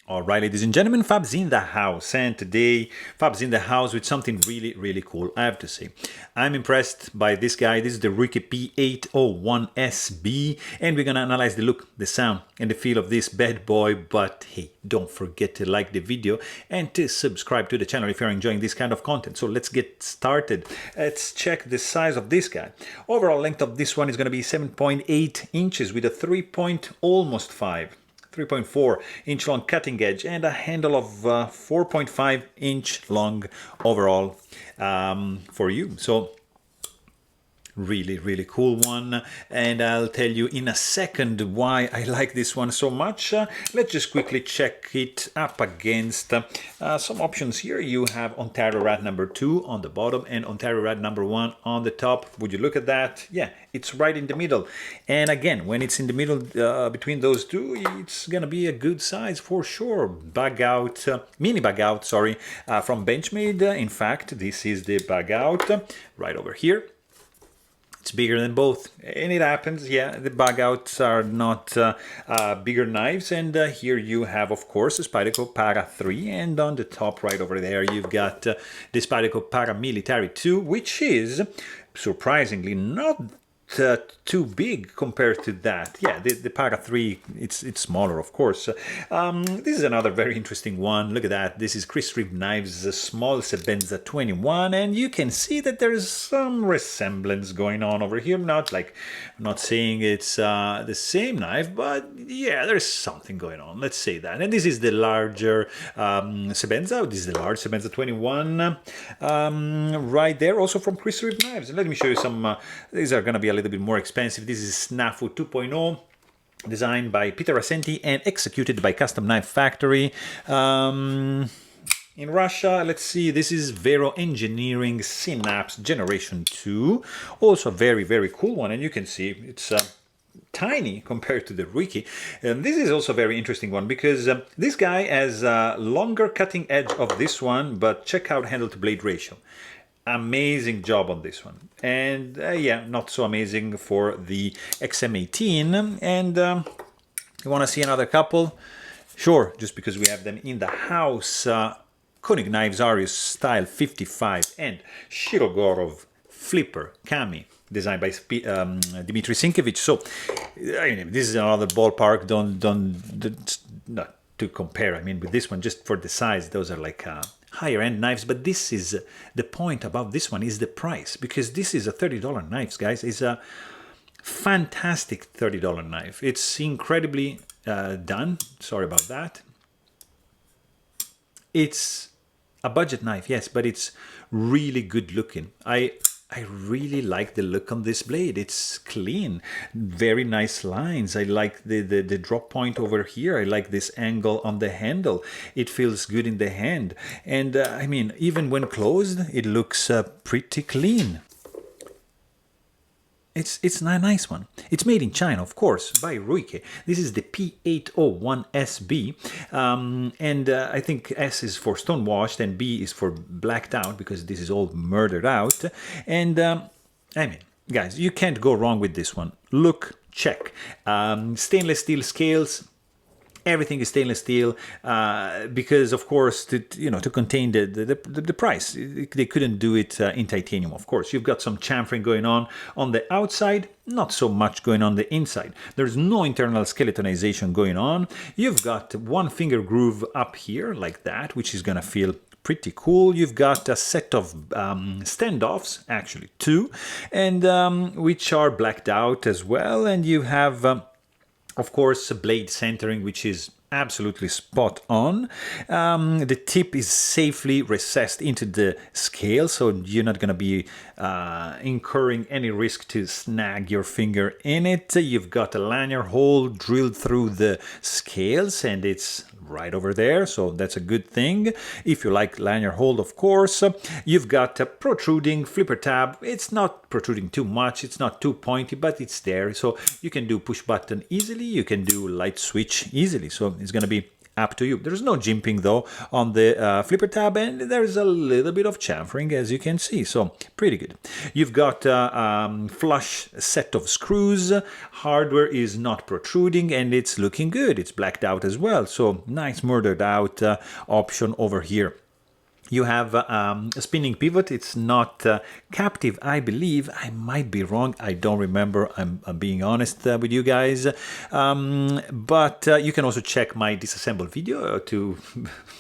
Alright, ladies and gentlemen, Fab's in the house, and today Fab's in the house with something really cool, I have to say. I'm impressed by this guy. This is the Ruike P-801 SB, and we're gonna analyze the look, the sound, and the feel of this bad boy. But hey, don't forget to like the video and to subscribe to the channel if you're enjoying this kind of content. So let's get started. Let's check the size of this guy. Overall length of this one is gonna be 7.8 inches with a almost 3.4 inch long cutting edge and a handle of 4.5 inch long overall for you. So really cool one, and I'll tell you in a second why I like this one so much. Let's just quickly check it up against some options here. You have Ontario Rat number 2 on the bottom and Ontario Rat number 1 on the top. Would you look at that? Yeah, it's right in the middle, and again, when it's in the middle between those two, it's gonna be a good size for sure. Mini bug out, sorry, from Benchmade. In fact, this is the bug out right over here. It's bigger than both, and it happens. Yeah, the bug outs are not bigger knives, and here you have, of course, the Spyderco Para 3, and on the top right over there you've got the Spyderco Para Military 2, which is surprisingly not too big compared to that. Yeah, the Para 3, it's smaller, of course. This is another very interesting one. Look at that. This is Chris Reeve Knives, a small Sebenza 21, and you can see that there's some resemblance going on over here. I'm not saying it's the same knife, but yeah, there's something going on. Let's say that. And this is the larger Sebenza. This is the large Sebenza 21 right there, also from Chris Reeve Knives. And let me show you some. These are going to be a little bit more expensive. This is Snafu 2.0, designed by Peter Ascenti and executed by Custom Knife Factory in Russia. Let's see, this is Vero Engineering Synapse Generation 2, also a very cool one, and you can see it's tiny compared to the Ruike. And this is also a very interesting one because this guy has a longer cutting edge of this one, but check out handle to blade ratio. Amazing job on this one, and yeah, not so amazing for the XM18. And you want to see another couple? Sure, just because we have them in the house. Koenig Knives Arius Style 55 and Shirogorov Flipper Kami, designed by Dmitry Sienkiewicz. So I mean, this is another ballpark. Not to compare, I mean, with this one, just for the size. Those are like higher end knives, but this is the point about this one is the price, because this is a $30 knife, guys. It's a fantastic $30 knife. It's incredibly done. Sorry about that. It's a budget knife, yes, but it's really good looking. I really like the look on this blade. It's clean, very nice lines. I like the drop point over here. I like this angle on the handle. It feels good in the hand. And I mean, even when closed, it looks pretty clean. It's a nice one. It's made in China, of course, by Ruike. This is the P-801 SB, and I think S is for stonewashed and B is for blacked out, because this is all murdered out. And I mean, guys, you can't go wrong with this one. Look, check. Stainless steel scales. Everything is stainless steel because, of course, to contain the price, they couldn't do it in titanium. Of course, you've got some chamfering going on the outside, not so much going on the inside. There's no internal skeletonization going on. You've got one finger groove up here like that, which is gonna feel pretty cool. You've got a set of standoffs, actually 2, and which are blacked out as well. And you have of course, blade centering, which is absolutely spot on. The tip is safely recessed into the scale, so you're not going to be incurring any risk to snag your finger in it. You've got a lanyard hole drilled through the scales, and it's right over there, so that's a good thing if you like lanyard hole, of course. You've got a protruding flipper tab. It's not protruding too much, it's not too pointy, but it's there, so you can do push button easily, you can do light switch easily, so it's going to be up to you. There's no jimping though on the flipper tab, and there's a little bit of chamfering, as you can see, so pretty good. You've got a flush set of screws, hardware is not protruding, and it's looking good. It's blacked out as well, so nice murdered out option over here. You have a spinning pivot. It's not captive, I believe. I might be wrong. I don't remember. I'm being honest with you guys. But you can also check my disassemble video to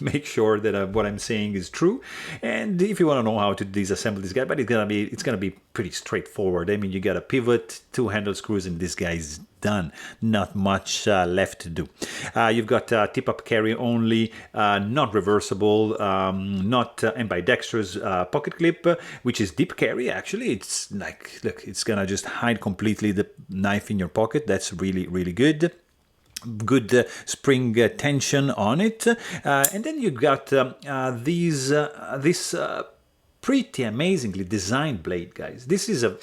make sure that what I'm saying is true. And if you want to know how to disassemble this guy, but it's gonna be pretty straightforward. I mean, you got a pivot, 2 handle screws, and this guy's done. Not much left to do. You've got tip-up carry only, not reversible, not ambidextrous pocket clip, which is deep carry. Actually, it's like, look, it's gonna just hide completely the knife in your pocket. That's really, really good. Good spring tension on it, and then you've got this pretty amazingly designed blade, guys. This is a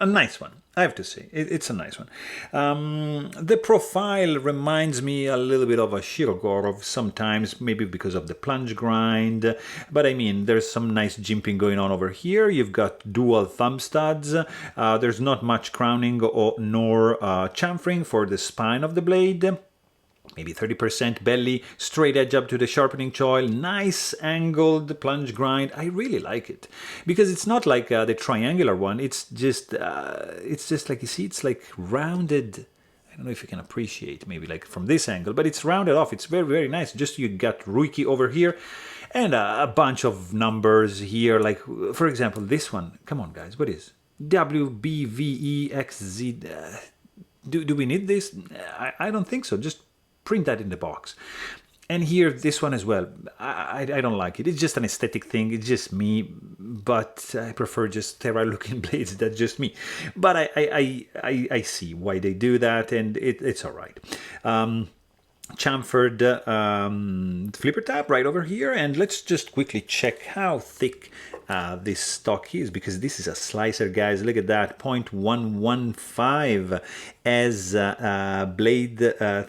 nice one, I have to say. It's a nice one. The profile reminds me a little bit of a Shirogorov sometimes, maybe because of the plunge grind. But I mean, there's some nice jimping going on over here. You've got dual thumb studs. There's not much crowning nor chamfering for the spine of the blade. Maybe 30% belly, straight edge up to the sharpening choil, nice angled plunge grind. I really like it because it's not like the triangular one. It's just like, you see, it's like rounded. I don't know if you can appreciate maybe like from this angle, but it's rounded off. It's very, very nice. Just you got Ruike over here and a bunch of numbers here. Like, for example, this one. Come on, guys. What is WBVEXZ? Do we need this? I don't think so. Just print that in the box. And here, this one as well. I don't like it. It's just an aesthetic thing. It's just me, but I prefer just sterile looking blades. That's just me. But I see why they do that, and it's all right. Chamfered flipper tab right over here, and let's just quickly check how thick this stock is, because this is a slicer, guys. Look at that, 0.115 as blade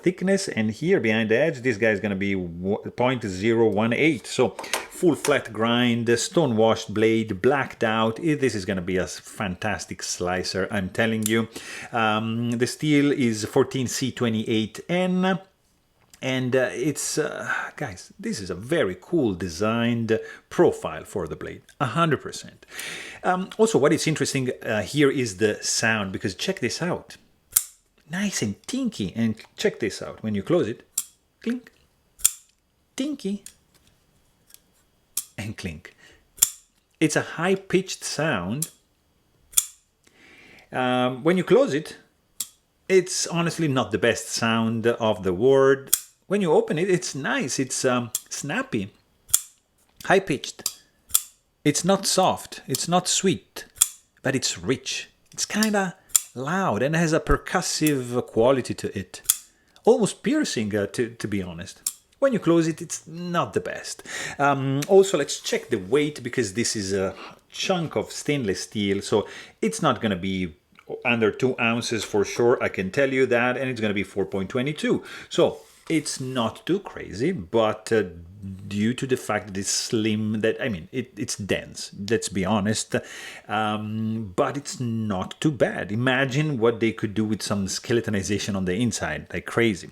thickness, and here behind the edge this guy is going to be 0.018, so full flat grind, stone washed blade, blacked out. This is going to be a fantastic slicer, I'm telling you. The steel is 14C28N. And it's, guys, this is a very cool designed profile for the blade, 100%. Also, what is interesting here is the sound, because check this out. Nice and tinky, and check this out. When you close it, clink, tinky, and clink. It's a high-pitched sound. When you close it, it's honestly not the best sound of the world. When you open it, it's nice. It's snappy, high-pitched. It's not soft. It's not sweet, but it's rich. It's kind of loud and has a percussive quality to it. Almost piercing, to be honest. When you close it, it's not the best. Also, let's check the weight, because this is a chunk of stainless steel, so it's not going to be under 2 ounces for sure, I can tell you that, and it's going to be 4.22. So it's not too crazy, but due to the fact that it's slim, that I mean, it's dense, let's be honest, but it's not too bad. Imagine what they could do with some skeletonization on the inside, like crazy.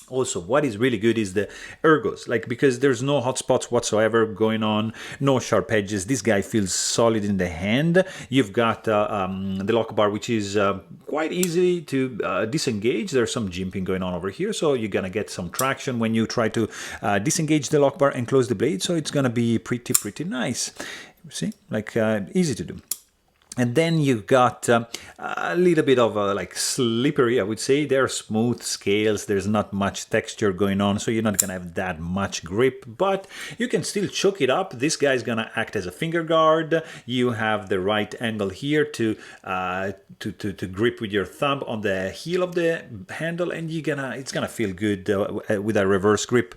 Also, what is really good is the ergos, like, because there's no hot spots whatsoever going on, no sharp edges. This guy feels solid in the hand. You've got the lock bar, which is quite easy to disengage. There's some jimping going on over here, so you're gonna get some traction when you try to disengage the lock bar and close the blade. So it's gonna be pretty nice. See, like easy to do. And then you've got a little bit of like slippery, I would say. They're smooth scales. There's not much texture going on, so you're not going to have that much grip, but you can still choke it up. This guy's going to act as a finger guard. You have the right angle here to grip with your thumb on the heel of the handle, and it's going to feel good with a reverse grip.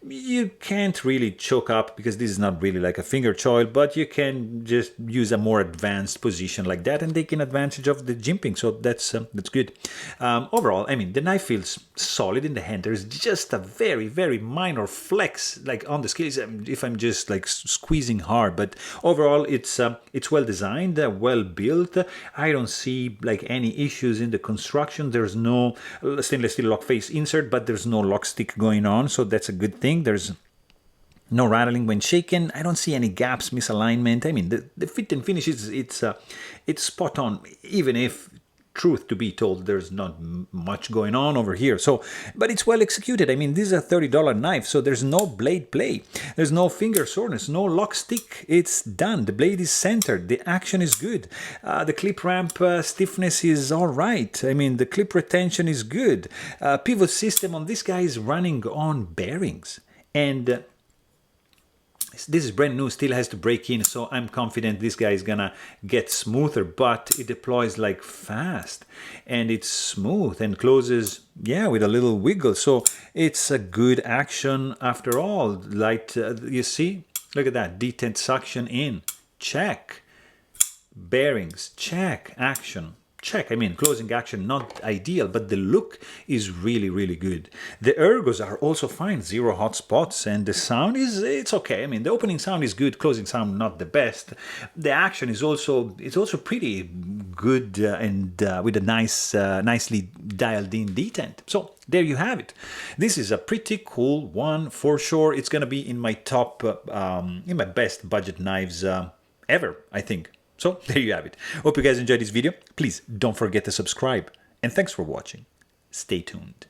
You can't really choke up because this is not really like a finger choil, but you can just use a more advanced position position like that and taking advantage of the jimping. So that's good. Overall, I mean, the knife feels solid in the hand. There's just a very, very minor flex like on the scales if I'm just like squeezing hard. But overall, it's well designed, well built. I don't see like any issues in the construction. There's no stainless steel lock face insert, but there's no lock stick going on, so that's a good thing. There's no rattling when shaken. I don't see any gaps, misalignment. I mean, the fit and finish it's spot on, even if, truth to be told, there's not much going on over here. So, but it's well executed. I mean, this is a $30 knife, so there's no blade play. There's no finger soreness, no lock stick. It's done. The blade is centered. The action is good. The clip ramp stiffness is all right. I mean, the clip retention is good. Pivot system on this guy is running on bearings. And this is brand new, still has to break in, so I'm confident this guy is gonna get smoother, but it deploys like fast and it's smooth and closes, yeah, with a little wiggle. So it's a good action after all. Like you see, look at that, detent suction in, check. Bearings, check. Action, check. I mean, closing action, not ideal, but the look is really, really good. The ergos are also fine, 0 hot spots, and the sound it's okay. I mean, the opening sound is good, closing sound not the best. The action is also pretty good and with a nicely dialed in detent. So there you have it. This is a pretty cool one for sure. It's gonna be in my top, in my best budget knives ever, I think. So there you have it. Hope you guys enjoyed this video. Please don't forget to subscribe. And thanks for watching. Stay tuned.